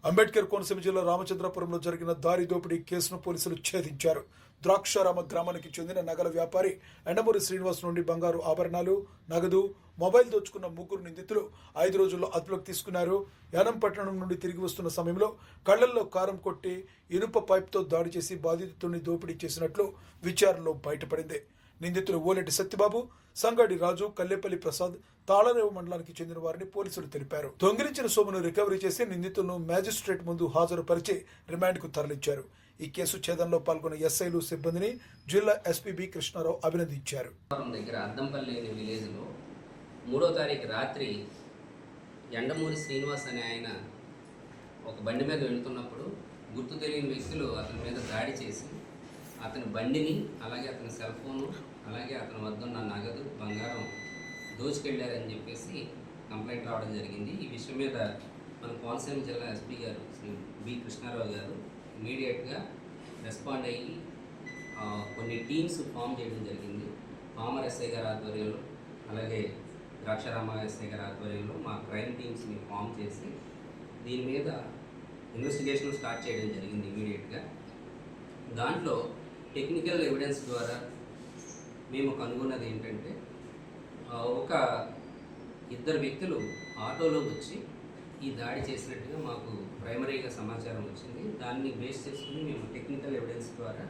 అంబేద్కర్ కోనసీమ జిల్లా రామచంద్రపురంలో జరిగిన దారి దోపిడీ కేసును పోలీసులు ఛేదించారు. ద్రాక్షారామ గ్రామానికి చెందిన నగల వ్యాపారి ఎండమూరి శ్రీనివాస్ నుండి బంగారు ఆభరణాలు, నగదు, మొబైల్ దోచుకున్న ముగ్గురు నిందితులు 5 రోజుల్లో అదుపులోకి తీసుకున్నారు. యానం పట్టణం నుండి తిరిగి వస్తున్న సమయంలో కళ్లల్లో కారం కొట్టి ఇనుప పైప్తో దాడి చేసి బాధితుడిని దోపిడీ చేసినట్లు విచారణలో బయటపడింది. నిందితులు ఓలెటి సత్యబాబు, సంగాడి రాజు, కల్లేపల్లి ప్రసాద్ తాళరేవు మండలానికి చెందిన వారిని పోలీసులు తెలిపారు. దొంగిలించిన సొమ్మును రికవరీ చేసి నిందితులను మ్యాజిస్ట్రేట్ ముందు హాజరుపరిచి రిమాండ్కు తరలించారు. ఈ కేసు ఛేదనలో పాల్గొన్న ఎస్ఐలు, సిబ్బందిని జిల్లా ఎస్పీ బి కృష్ణారావు అభినందించారు. దగ్గర అద్దంపల్లి అనే విలేజ్లో 3వ తారీఖు రాత్రి ఎండమూరి శ్రీనివాస్ అనే ఆయన ఒక బండి మీద వెళ్తున్నప్పుడు గుర్తు తెలియని వ్యక్తులు అతని మీద దాడి చేసి అతని బండిని, అలాగే అతని సెల్ ఫోను, అలాగే అతని వద్ద ఉన్న నగదు, బంగారం దోచుకెళ్లారని చెప్పేసి కంప్లైంట్ రావడం జరిగింది. ఈ విషయం మీద మన కోనసీమ జిల్లా ఎస్పీ గారు శ్రీ బి కృష్ణారావు గారు ఇమీడియట్గా రెస్పాండ్ అయ్యి కొన్ని టీమ్స్ ఫామ్ చేయడం జరిగింది. పామర్ ఎస్ఐ గారి ఆధ్వర్యంలో, అలాగే ద్రాక్షారామ ఎస్ఐ గారి ఆధ్వర్యంలో మా క్రైమ్ టీమ్స్ని ఫామ్ చేసి దీని మీద ఇన్వెస్టిగేషన్ స్టార్ట్ చేయడం జరిగింది ఇమీడియట్గా. దాంట్లో టెక్నికల్ ఎవిడెన్స్ ద్వారా మేము కనుగొన్నది ఏంటంటే, ఒక 2 వ్యక్తులు ఆటోలో వచ్చి ఈ దాడి చేసినట్టుగా మాకు ప్రైమరీగా సమాచారం వచ్చింది. దాన్ని బేస్ చేసుకుని మేము టెక్నికల్ ఎవిడెన్స్ ద్వారా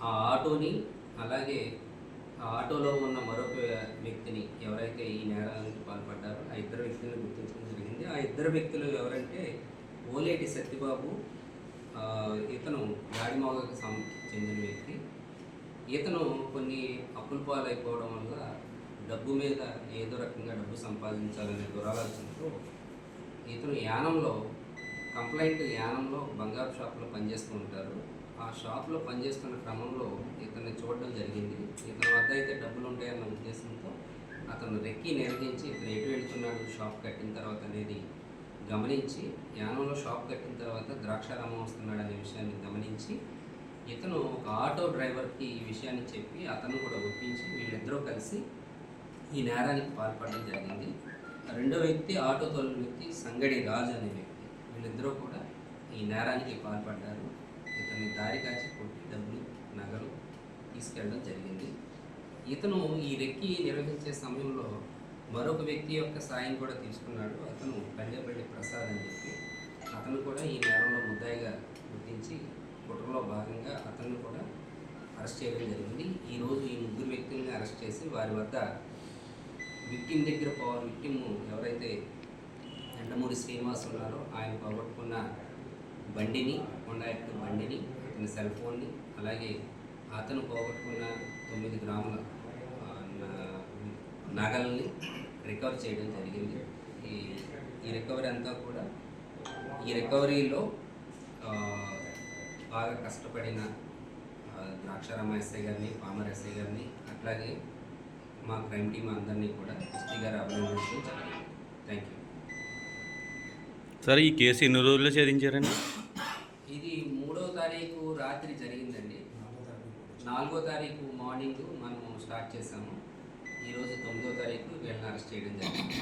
ఆ ఆటోని, అలాగే ఆ ఆటోలో ఉన్న మరొక వ్యక్తిని, ఎవరైతే ఈ నేరానికి పాల్పడ్డారో ఆ 2 వ్యక్తులను గుర్తించడం జరిగింది. ఆ 2 వ్యక్తులు ఎవరంటే ఓలేటి సత్యబాబు, ఇతను గాడిమోగకు చెందిన వ్యక్తి. ఇతను కొన్ని అప్పుల పాలైపోవడం వల్ల డబ్బు మీద ఏదో రకంగా డబ్బు సంపాదించాలనే దురాలోచనతో ఇతను యానంలో బంగారు షాప్లో పనిచేస్తూ ఉంటారు. ఆ షాప్లో పనిచేస్తున్న క్రమంలో ఇతన్ని చూడడం జరిగింది. ఇతని వద్ద అయితే డబ్బులు ఉంటాయన్న ఉద్దేశంతో అతను రెక్కి నిర్వహించి ఇతను ఎటు వెళ్తున్నాడు షాప్ కట్టిన తర్వాత అనేది గమనించి, యానంలో షాప్ కట్టిన తర్వాత ద్రాక్షారామం వస్తున్నాడు అనే విషయాన్ని గమనించి ఇతను ఒక ఆటో డ్రైవర్కి ఈ విషయాన్ని చెప్పి అతను కూడా ఒప్పించి వీళ్ళిద్దరూ కలిసి ఈ నేరానికి పాల్పడడం జరిగింది. రెండో వ్యక్తి, ఆటో తోలిన వ్యక్తి సంగడి రాజు అనే వ్యక్తి, వీళ్ళిద్దరూ కూడా ఈ నేరానికి పాల్పడ్డారు. ఇతన్ని దారి కాచి కొట్టి డబ్బులు, నగలు తీసుకెళ్ళడం జరిగింది. ఇతను ఈ రెక్కి నిర్వహించే సమయంలో మరొక వ్యక్తి యొక్క సాయం కూడా తీసుకున్నాడు. అతను కల్లేపల్లి ప్రసాద్ అని చెప్పి, అతను కూడా ఈ నేరంలో ముద్దాయిగా గుర్తించి కుట్రలో భాగంగా అతన్ని కూడా అరెస్ట్ చేయడం జరిగింది. ఈరోజు ఈ 3 వ్యక్తుల్ని అరెస్ట్ చేసి వారి వద్ద విక్టిమ్ ఎవరైతే ఎండమూరి శ్రీనివాస్ ఉన్నారో ఆయన పోగొట్టుకున్న బండిని, హోండా యాక్టివ్ బండిని, అతని సెల్ ఫోన్ని, అలాగే అతను పోగొట్టుకున్న 9 గ్రాముల నగల్ని రికవర్ చేయడం జరిగింది. ఈ రికవరీ అంతా కూడా, ఈ రికవరీలో బాగా కష్టపడిన ద్రాక్షారామ ఎస్ఐ గారిని, పామర్ ఎస్ఐ గారిని, అట్లాగే మా క్రైమ్ టీమ్ అందరినీ కూడా ఎస్పీ గారు అభినందించడం జరిగింది. Thank you sir. ఈ కేసు ఎన్ని రోజుల్లో ఛేదించారండి? ఇది 3వ తారీఖు రాత్రి జరిగిందండి. 4వ తారీఖు మార్నింగ్ మనము స్టార్ట్ చేసాము. ఈరోజు 9వ తారీఖు వీళ్ళని అరెస్ట్ చేయడం జరిగింది.